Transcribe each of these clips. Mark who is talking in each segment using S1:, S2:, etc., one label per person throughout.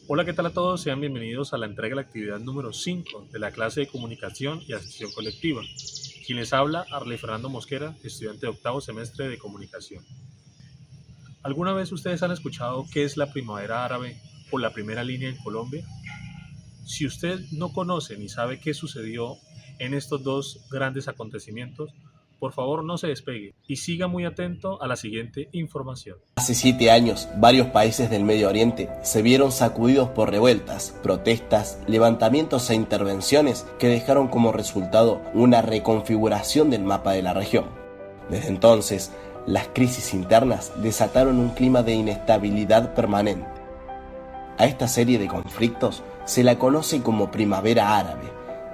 S1: Hola, ¿qué tal a todos? Sean bienvenidos a la entrega de la actividad número 5 de la clase de Comunicación y Acción Colectiva. Quien les habla, Arley Fernando Mosquera, estudiante de octavo semestre de Comunicación. ¿Alguna vez ustedes han escuchado qué es la primavera árabe o la primera línea en Colombia? Si usted no conoce ni sabe qué sucedió en estos dos grandes acontecimientos, por favor no se despegue y siga muy atento a la siguiente información.
S2: Hace 7 años, varios países del Medio Oriente se vieron sacudidos por revueltas, protestas, levantamientos e intervenciones que dejaron como resultado una reconfiguración del mapa de la región. Desde entonces, las crisis internas desataron un clima de inestabilidad permanente. A esta serie de conflictos se la conoce como Primavera Árabe,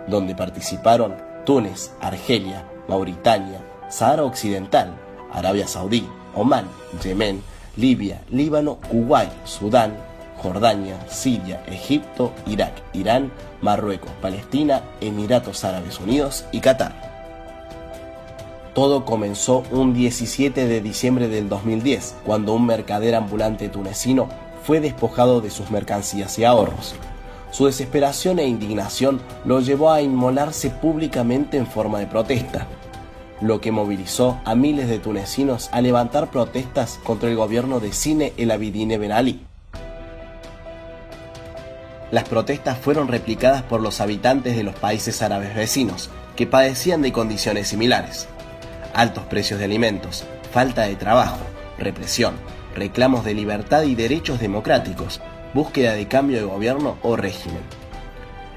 S2: donde participaron Túnez, Argelia, Mauritania, Sahara Occidental, Arabia Saudí, Omán, Yemen, Libia, Líbano, Kuwait, Sudán, Jordania, Siria, Egipto, Irak, Irán, Marruecos, Palestina, Emiratos Árabes Unidos y Qatar. Todo comenzó un 17 de diciembre del 2010, cuando un mercader ambulante tunecino fue despojado de sus mercancías y ahorros. Su desesperación e indignación lo llevó a inmolarse públicamente en forma de protesta, lo que movilizó a miles de tunecinos a levantar protestas contra el gobierno de Zine El Abidine Ben Ali. Las protestas fueron replicadas por los habitantes de los países árabes vecinos, que padecían de condiciones similares: altos precios de alimentos, falta de trabajo, represión, reclamos de libertad y derechos democráticos, búsqueda de cambio de gobierno o régimen.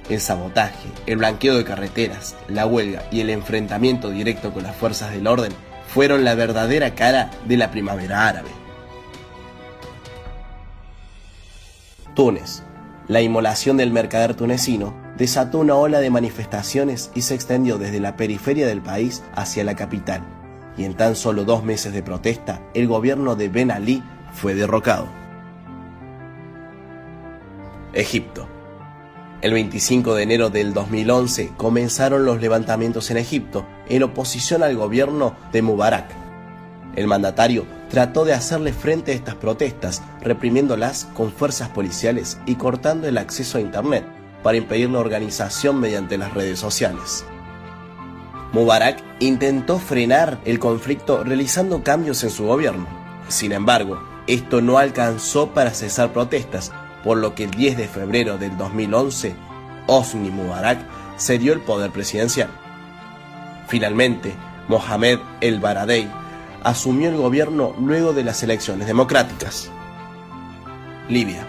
S2: El sabotaje, el blanqueo de carreteras, la huelga y el enfrentamiento directo con las fuerzas del orden fueron la verdadera cara de la primavera árabe. Túnez. La inmolación del mercader tunecino desató una ola de manifestaciones y se extendió desde la periferia del país hacia la capital, y en tan solo 2 meses de protesta, el gobierno de Ben Ali fue derrocado. Egipto. El 25 de enero del 2011 comenzaron los levantamientos en Egipto en oposición al gobierno de Mubarak. El mandatario trató de hacerle frente a estas protestas, reprimiéndolas con fuerzas policiales y cortando el acceso a internet para impedir la organización mediante las redes sociales. Mubarak intentó frenar el conflicto realizando cambios en su gobierno. Sin embargo, esto no alcanzó para cesar protestas, por lo que el 10 de febrero del 2011, Hosni Mubarak cedió el poder presidencial. Finalmente, Mohamed El Baradei asumió el gobierno luego de las elecciones democráticas. Libia.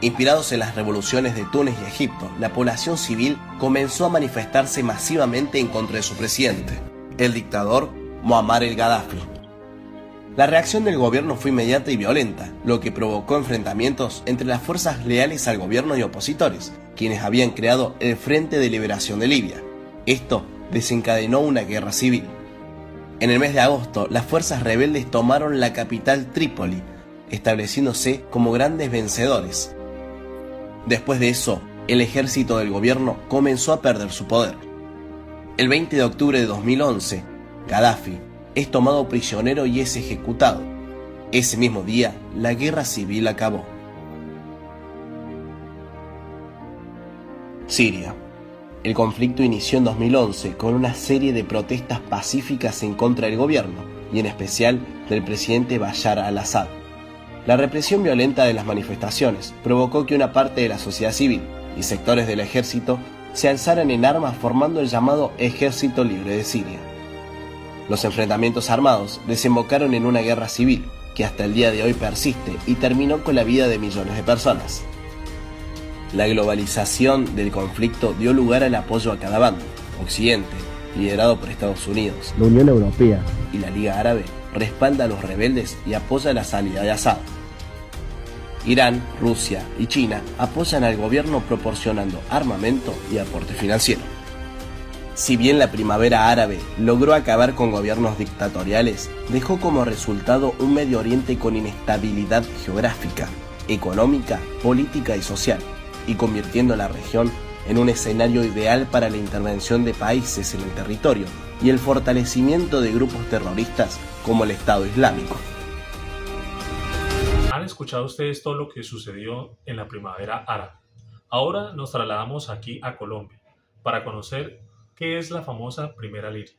S2: Inspirados en las revoluciones de Túnez y Egipto, la población civil comenzó a manifestarse masivamente en contra de su presidente, el dictador Muammar el-Gaddafi. La reacción del gobierno fue inmediata y violenta, lo que provocó enfrentamientos entre las fuerzas leales al gobierno y opositores, quienes habían creado el Frente de Liberación de Libia. Esto desencadenó una guerra civil. En el mes de agosto, las fuerzas rebeldes tomaron la capital Trípoli, estableciéndose como grandes vencedores. Después de eso, el ejército del gobierno comenzó a perder su poder. El 20 de octubre de 2011, Gaddafi es tomado prisionero y es ejecutado. Ese mismo día, la guerra civil acabó. Siria. El conflicto inició en 2011 con una serie de protestas pacíficas en contra del gobierno, y en especial del presidente Bashar al-Assad. La represión violenta de las manifestaciones provocó que una parte de la sociedad civil y sectores del ejército se alzaran en armas formando el llamado Ejército Libre de Siria. Los enfrentamientos armados desembocaron en una guerra civil que hasta el día de hoy persiste y terminó con la vida de millones de personas. La globalización del conflicto dio lugar al apoyo a cada bando. Occidente, liderado por Estados Unidos,
S3: la Unión Europea
S2: y la Liga Árabe, respalda a los rebeldes y apoya la salida de Assad. Irán, Rusia y China apoyan al gobierno proporcionando armamento y aporte financiero. Si bien la primavera árabe logró acabar con gobiernos dictatoriales, dejó como resultado un Medio Oriente con inestabilidad geográfica, económica, política y social, y convirtiendo la región en un escenario ideal para la intervención de países en el territorio y el fortalecimiento de grupos terroristas como el Estado Islámico.
S1: ¿Han escuchado ustedes todo lo que sucedió en la primavera árabe. Ahora nos trasladamos aquí a Colombia para conocer qué es la famosa Primera Línea.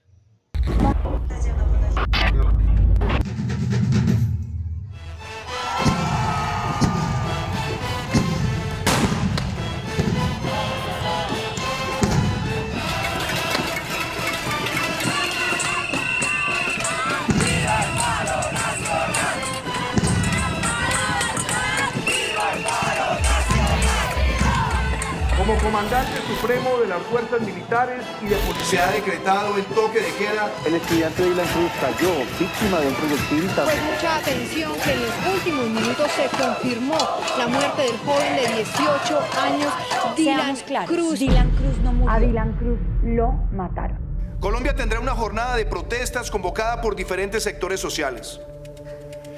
S3: Como comandante supremo de las fuerzas militares y de policía.
S4: Se ha decretado el toque de queda.
S5: El estudiante Dylan Cruz cayó víctima de un proyectil.
S6: Pues mucha atención que en los últimos minutos se confirmó la muerte del joven de 18 años, Dylan Cruz.
S7: Dylan Cruz no murió.
S6: A Dylan Cruz lo mataron.
S4: Colombia tendrá una jornada de protestas convocada por diferentes sectores sociales.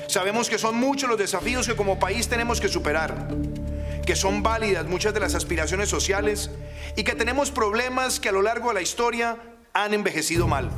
S4: Sabemos que son muchos los desafíos que como país tenemos que superar, que son válidas muchas de las aspiraciones sociales y que tenemos problemas que a lo largo de la historia han envejecido mal.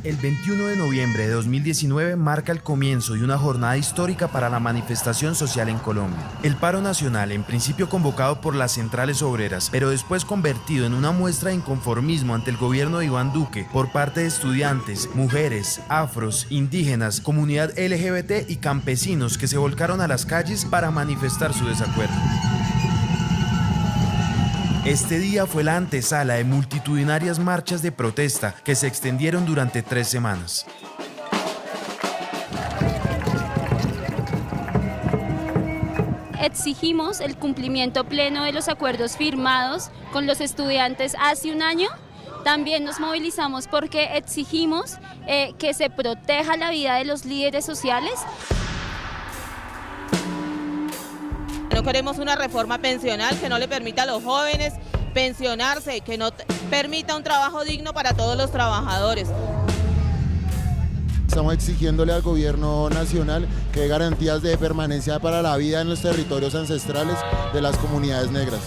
S8: El 21 de noviembre de 2019 marca el comienzo de una jornada histórica para la manifestación social en Colombia. El paro nacional, en principio convocado por las centrales obreras, pero después convertido en una muestra de inconformismo ante el gobierno de Iván Duque por parte de estudiantes, mujeres, afros, indígenas, comunidad LGBT y campesinos que se volcaron a las calles para manifestar su desacuerdo. Este día fue la antesala de multitudinarias marchas de protesta que se extendieron durante 3 semanas.
S9: Exigimos el cumplimiento pleno de los acuerdos firmados con los estudiantes hace un año. También nos movilizamos porque exigimos que se proteja la vida de los líderes sociales.
S10: No queremos una reforma pensional que no le permita a los jóvenes pensionarse, que no permita un trabajo digno para todos los trabajadores.
S11: Estamos exigiéndole al gobierno nacional que dé garantías de permanencia para la vida en los territorios ancestrales de las comunidades negras.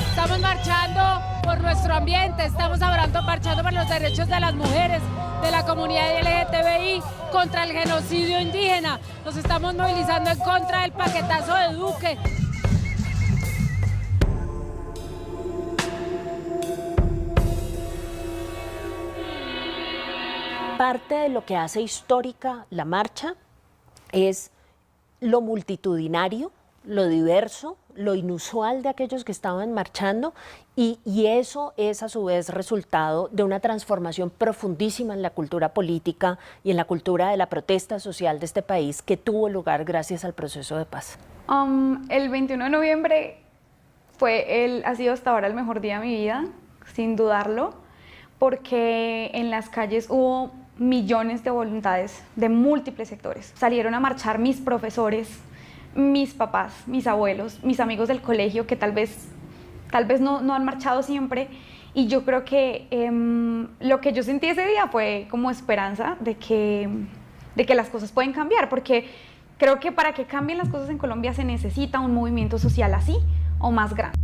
S12: Estamos marchando por nuestro ambiente, estamos marchando por los derechos de las mujeres, de la comunidad LGTBI, contra el genocidio indígena. Nos estamos movilizando en contra del paquetazo de Duque.
S7: Parte de lo que hace histórica la marcha es lo multitudinario, lo diverso, lo inusual de aquellos que estaban marchando y eso es a su vez resultado de una transformación profundísima en la cultura política y en la cultura de la protesta social de este país que tuvo lugar gracias al proceso de paz.
S13: El 21 de noviembre ha sido hasta ahora el mejor día de mi vida, sin dudarlo, porque en las calles hubo millones de voluntades de múltiples sectores. Salieron a marchar mis profesores, mis papás, mis abuelos, mis amigos del colegio que tal vez no han marchado siempre, y yo creo que lo que yo sentí ese día fue como esperanza de que las cosas pueden cambiar, porque creo que para que cambien las cosas en Colombia se necesita un movimiento social así o más grande.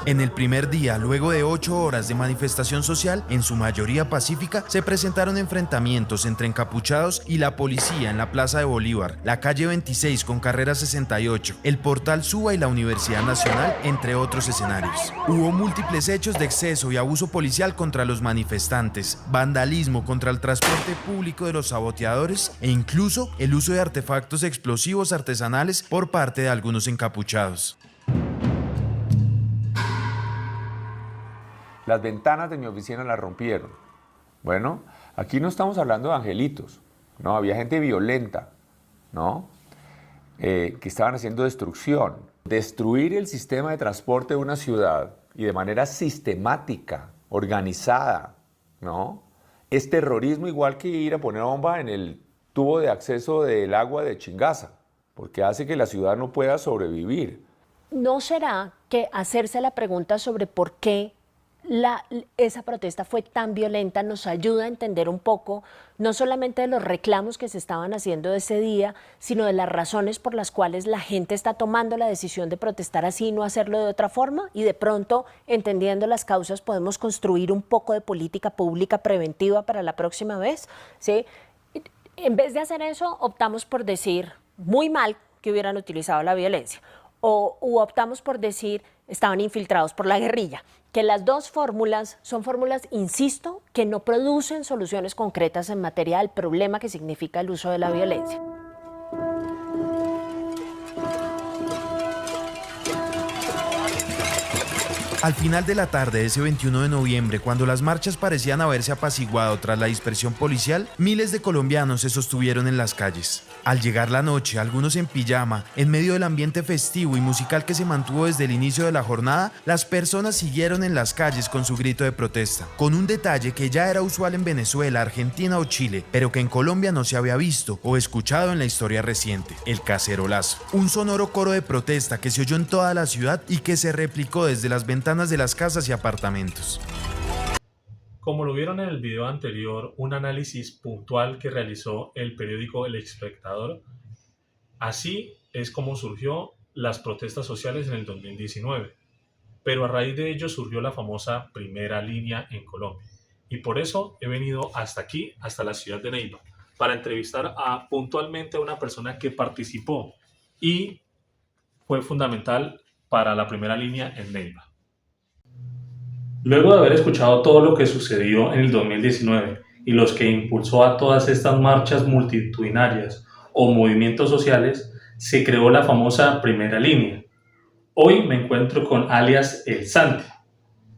S8: En el primer día, luego de 8 horas de manifestación social, en su mayoría pacífica, se presentaron enfrentamientos entre encapuchados y la policía en la Plaza de Bolívar, la calle 26 con carrera 68, el Portal Suba y la Universidad Nacional, entre otros escenarios. Hubo múltiples hechos de exceso y abuso policial contra los manifestantes, vandalismo contra el transporte público de los saboteadores e incluso el uso de artefactos explosivos artesanales por parte de algunos encapuchados.
S14: Las ventanas de mi oficina las rompieron. Bueno, aquí no estamos hablando de angelitos, ¿no? Había gente violenta, ¿no? Que estaban haciendo destrucción. Destruir el sistema de transporte de una ciudad y de manera sistemática, organizada, ¿no? Es terrorismo igual que ir a poner bomba en el tubo de acceso del agua de Chingaza, porque hace que la ciudad no pueda sobrevivir.
S7: ¿no será que hacerse la pregunta sobre por qué esa protesta fue tan violenta nos ayuda a entender un poco, no solamente de los reclamos que se estaban haciendo ese día, sino de las razones por las cuales la gente está tomando la decisión de protestar así y no hacerlo de otra forma? Y de pronto, entendiendo las causas, podemos construir un poco de política pública preventiva para la próxima vez, ¿sí? En vez de hacer eso, optamos por decir muy mal que hubieran utilizado la violencia, u optamos por decir estaban infiltrados por la guerrilla, que las dos fórmulas son fórmulas, insisto, que no producen soluciones concretas en materia del problema que significa el uso de la violencia.
S8: Al final de la tarde de ese 21 de noviembre, cuando las marchas parecían haberse apaciguado tras la dispersión policial, miles de colombianos se sostuvieron en las calles. Al llegar la noche, algunos en pijama, en medio del ambiente festivo y musical que se mantuvo desde el inicio de la jornada, las personas siguieron en las calles con su grito de protesta, con un detalle que ya era usual en Venezuela, Argentina o Chile, pero que en Colombia no se había visto o escuchado en la historia reciente: el cacerolazo. Un sonoro coro de protesta que se oyó en toda la ciudad y que se replicó desde las ventanas de las casas y apartamentos.
S1: Como lo vieron en el video anterior, un análisis puntual que realizó el periódico El Espectador, así es como surgió las protestas sociales en el 2019. Pero a raíz de ello surgió la famosa primera línea en Colombia. Y por eso he venido hasta aquí, hasta la ciudad de Neiva, para entrevistar puntualmente a una persona que participó y fue fundamental para la primera línea en Neiva. Luego de haber escuchado todo lo que sucedió en el 2019 y los que impulsó a todas estas marchas multitudinarias o movimientos sociales, se creó la famosa primera línea. Hoy me encuentro con alias El Santi.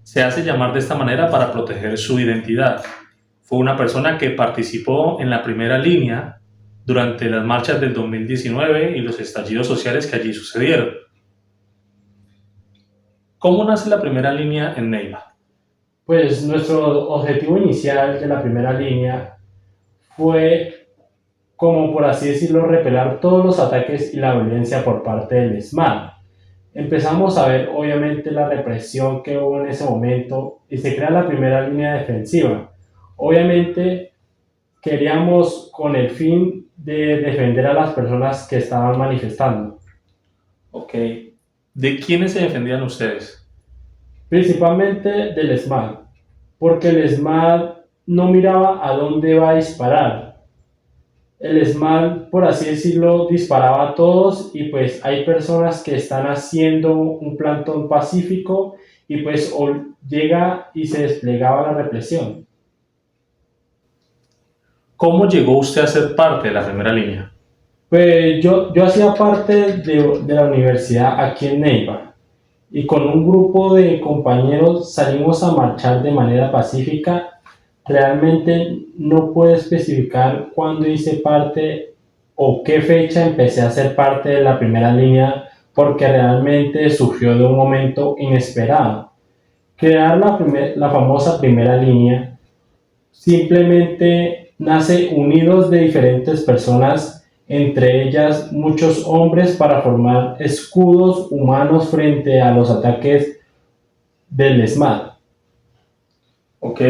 S1: Se hace llamar de esta manera para proteger su identidad. Fue una persona que participó en la primera línea durante las marchas del 2019 y los estallidos sociales que allí sucedieron. ¿Cómo nace la primera línea en Neiva?
S15: Pues nuestro objetivo inicial de la primera línea fue, como por así decirlo, repeler todos los ataques y la violencia por parte del ESMAD. Empezamos a ver obviamente la represión que hubo en ese momento y se crea la primera línea defensiva. Obviamente queríamos con el fin de defender a las personas que estaban manifestando.
S1: Ok. ¿De quiénes se defendían ustedes?
S15: Principalmente del ESMAD, porque el ESMAD no miraba a dónde va a disparar. El ESMAD, por así decirlo, disparaba a todos y pues hay personas que están haciendo un plantón pacífico y pues llega y se desplegaba la represión.
S1: ¿Cómo llegó usted a ser parte de la primera línea?
S15: Pues yo hacía parte de la universidad aquí en Neiva. Y con un grupo de compañeros salimos a marchar de manera pacífica. Realmente no puedo especificar cuándo hice parte o qué fecha empecé a ser parte de la primera línea, porque realmente surgió de un momento inesperado. Crear la famosa primera línea simplemente nace unidos de diferentes personas, entre ellas muchos hombres, para formar escudos humanos frente a los ataques del ESMAD.
S1: Ok.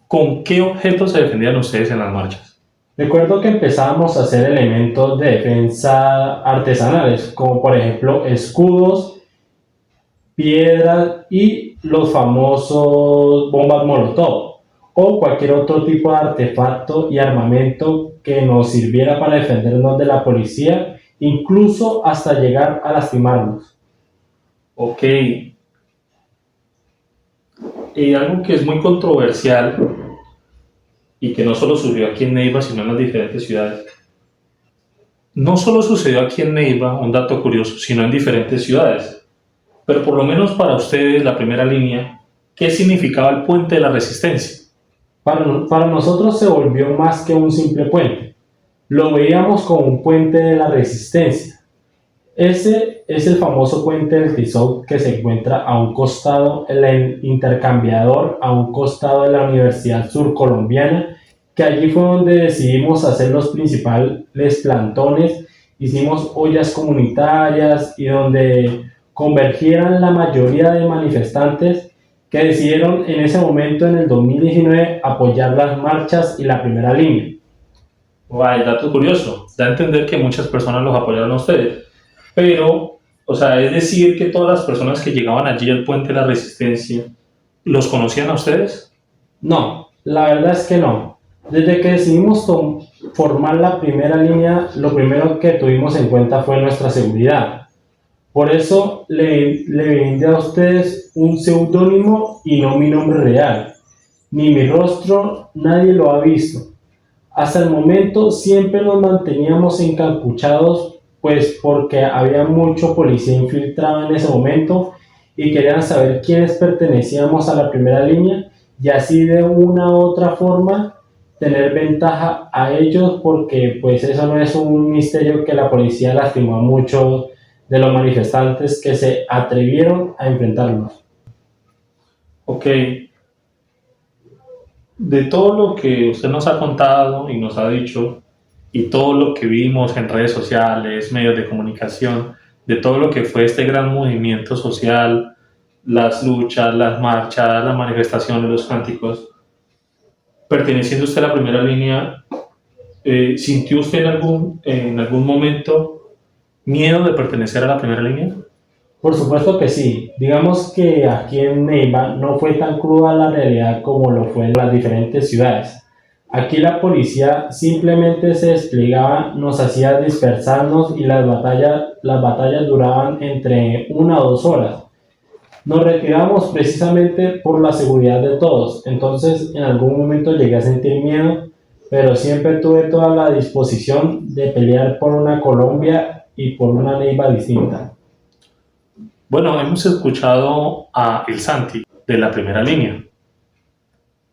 S1: ¿Con qué objetos se defendían ustedes en las marchas?
S15: Recuerdo que empezábamos a hacer elementos de defensa artesanales, como por ejemplo escudos, piedras y los famosos bombas molotov, o cualquier otro tipo de artefacto y armamento que nos sirviera para defendernos de la policía, incluso hasta llegar a lastimarnos.
S1: Ok. Y algo que es muy controversial y que no solo sucedió aquí en Neiva, sino en las diferentes ciudades. No solo sucedió aquí en Neiva, un dato curioso, sino en diferentes ciudades. Pero por lo menos para ustedes, la primera línea, ¿qué significaba el puente de la resistencia?
S15: Para nosotros se volvió más que un simple puente. Lo veíamos como un puente de la resistencia. Ese es el famoso puente del Tizón, que se encuentra a un costado, el intercambiador, a un costado de la Universidad Surcolombiana, que allí fue donde decidimos hacer los principales plantones hicimos ollas comunitarias y donde convergieran la mayoría de manifestantes que decidieron en ese momento, en el 2019, apoyar las marchas y la primera línea.
S1: Guay, dato curioso. Da a entender que muchas personas los apoyaron a ustedes. Pero, o sea, es decir que todas las personas que llegaban allí al Puente de la Resistencia, ¿los conocían a ustedes?
S15: No, la verdad es que no. Desde que decidimos formar la primera línea, lo primero que tuvimos en cuenta fue nuestra seguridad. Por eso le brindé a ustedes un seudónimo y no mi nombre real. Ni mi rostro, nadie lo ha visto. Hasta el momento siempre nos manteníamos encapuchados, pues porque había mucho policía infiltrado en ese momento y querían saber quiénes pertenecíamos a la primera línea y así de una u otra forma tener ventaja a ellos, porque pues eso no es un misterio que la policía lastimó a muchos de los manifestantes que se atrevieron a enfrentarnos.
S1: Ok. De todo lo que usted nos ha contado y nos ha dicho, y todo lo que vimos en redes sociales, medios de comunicación, de todo lo que fue este gran movimiento social, las luchas, las marchas, las manifestaciones, los cánticos, perteneciendo usted a la primera línea, ¿sintió usted en algún momento miedo de pertenecer a la primera línea?
S15: Por supuesto que sí. Digamos que aquí en Neiva no fue tan cruda la realidad como lo fue en las diferentes ciudades. Aquí la policía simplemente se desplegaba, nos hacía dispersarnos y las batallas duraban entre 1 o 2 horas. Nos retiramos precisamente por la seguridad de todos. Entonces en algún momento llegué a sentir miedo, pero siempre tuve toda la disposición de pelear por una Colombia y por una Neiva distinta.
S1: Bueno, hemos escuchado a El Santi, de la primera línea.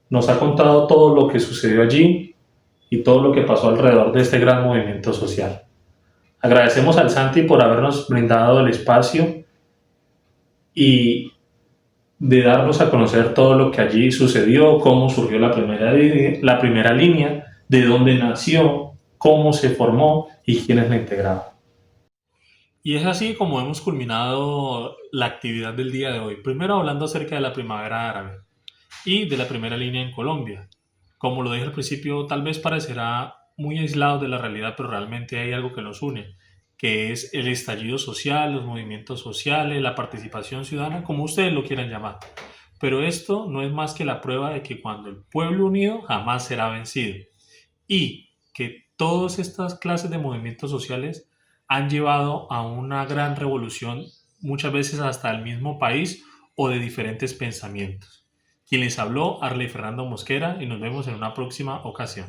S1: Nos ha contado todo lo que sucedió allí y todo lo que pasó alrededor de este gran movimiento social. Agradecemos al Santi por habernos brindado el espacio y de darnos a conocer todo lo que allí sucedió, cómo surgió la primera línea, de dónde nació, cómo se formó y quiénes la integraban. Y es así como hemos culminado la actividad del día de hoy. Primero hablando acerca de la primavera árabe y de la primera línea en Colombia. Como lo dije al principio, tal vez parecerá muy aislado de la realidad, pero realmente hay algo que nos une, que es el estallido social, los movimientos sociales, la participación ciudadana, como ustedes lo quieran llamar. Pero esto no es más que la prueba de que cuando el pueblo unido jamás será vencido y que todas estas clases de movimientos sociales han llevado a una gran revolución, muchas veces hasta el mismo país o de diferentes pensamientos. Quien les habló, Arley Fernando Mosquera, y nos vemos en una próxima ocasión.